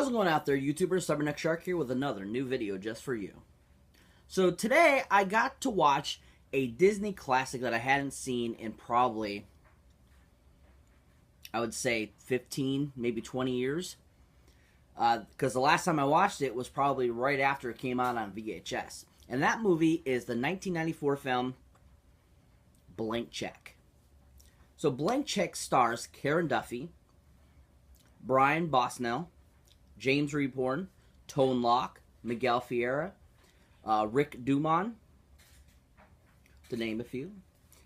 How's it going out there, YouTubers? Cyberneticshark here with another new video just for you. So today I got to watch a Disney classic that I hadn't seen in probably, I would say 15, maybe 20 years. Because the last time I watched it was probably right after it came out on VHS. And that movie is the 1994 film Blank Check. So Blank Check stars Karen Duffy, Brian Bosnell, James Rebhorn, Tone Lock, Miguel Ferreira, Rick Dumont, to name a few.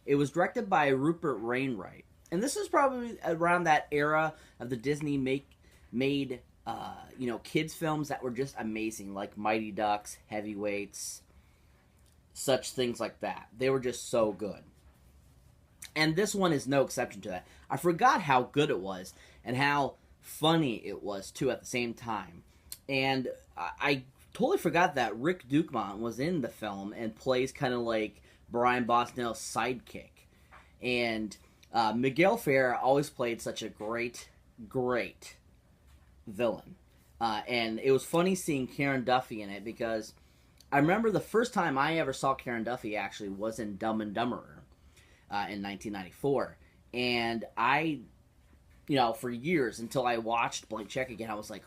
It was directed by Rupert Wainwright. And this is probably around that era of the Disney made kids films that were just amazing, like Mighty Ducks, Heavyweights, such things like that. They were just so good. And this one is no exception to that. I forgot how good it was and how funny it was too at the same time. And I totally forgot that Rick Dumont was in the film and plays kind of like Brian Bosnell's sidekick. And Miguel Ferreira always played such a great villain. And it was funny seeing Karen Duffy in it because I remember the first time I ever saw Karen Duffy actually was in Dumb and Dumberer in 1994. And I, for years until I watched Blank Check again, I was like,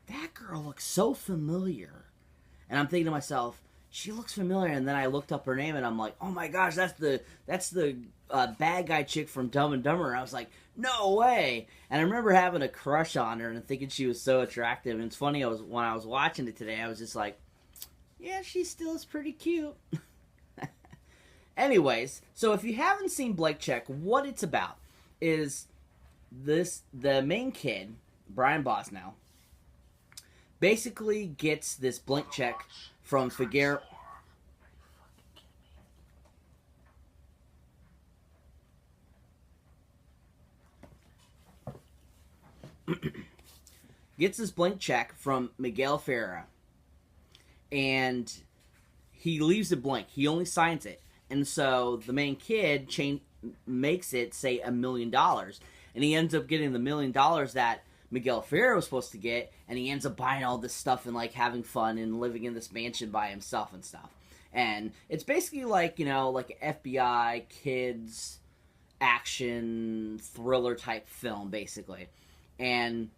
that girl looks so familiar. And I'm thinking to myself, she looks familiar. And then I looked up her name and I'm like, oh my gosh, that's the bad guy chick from Dumb and Dumberer. I was like, no way. And I remember having a crush on her and thinking she was so attractive. And it's funny, when I was watching it today, I was just like, yeah, she still is pretty cute. Anyways, so if you haven't seen Blank Check, what it's about is the main kid, Brian Bosnell, basically gets this blank check from Figueroa. Gets this blank check from Miguel Ferreira, and he leaves it blank. He only signs it. And so the main kid makes it say $1 million. And he ends up getting the $1 million that Miguel Ferreira was supposed to get. And he ends up buying all this stuff and like having fun and living in this mansion by himself and stuff. And it's basically like, like an FBI, kids, action, thriller type film, basically. And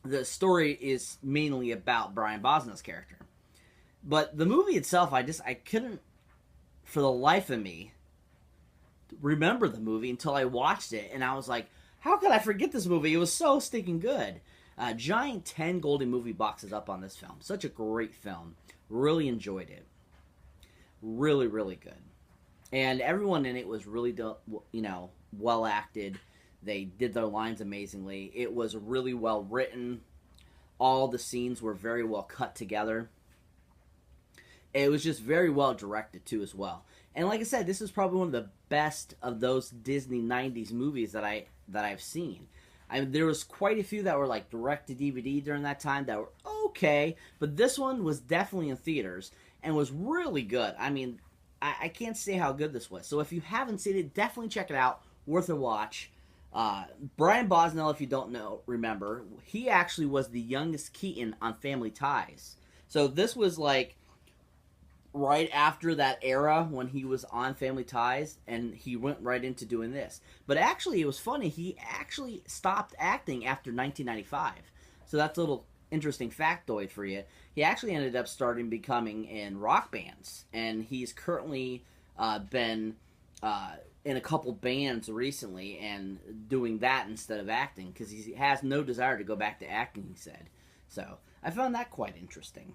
the story is mainly about Brian Bosnell's character. But the movie itself, I couldn't, for the life of me, remember the movie until I watched it, and I was like, how could I forget this movie? It was so stinking good. Giant 10 Golden Movie boxes up on this film. Such a great film. Really enjoyed it. Really, really good. And everyone in it was really, well acted. They did their lines amazingly. It was really well written. All the scenes were very well cut together. It was just very well directed, too, as well. And like I said, this is probably one of the best of those Disney 90s movies that I've seen. There was quite a few that were like direct-to-DVD during that time that were okay, but this one was definitely in theaters and was really good. I mean, I can't say how good this was. So if you haven't seen it, definitely check it out. Worth a watch. Brian Bosnell, if you don't remember, he actually was the youngest Keaton on Family Ties. So this was like right after that era when he was on Family Ties, and he went right into doing this. But actually, it was funny. He actually stopped acting after 1995. So that's a little interesting factoid for you. He actually ended up becoming in rock bands, and he's currently been in a couple bands recently and doing that instead of acting because he has no desire to go back to acting, he said. So I found that quite interesting.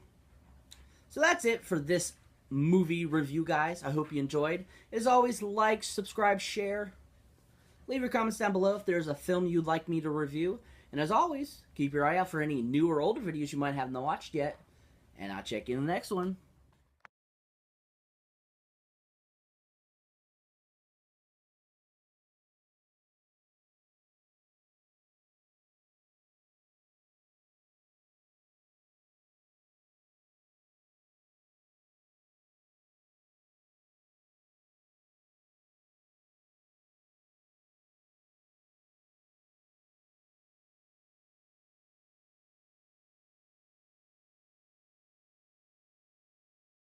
So that's it for this movie review, guys. I hope you enjoyed. As always, like, subscribe, share. Leave your comments down below if there's a film you'd like me to review. And as always, keep your eye out for any new or older videos you might have not watched yet. And I'll check you in the next one.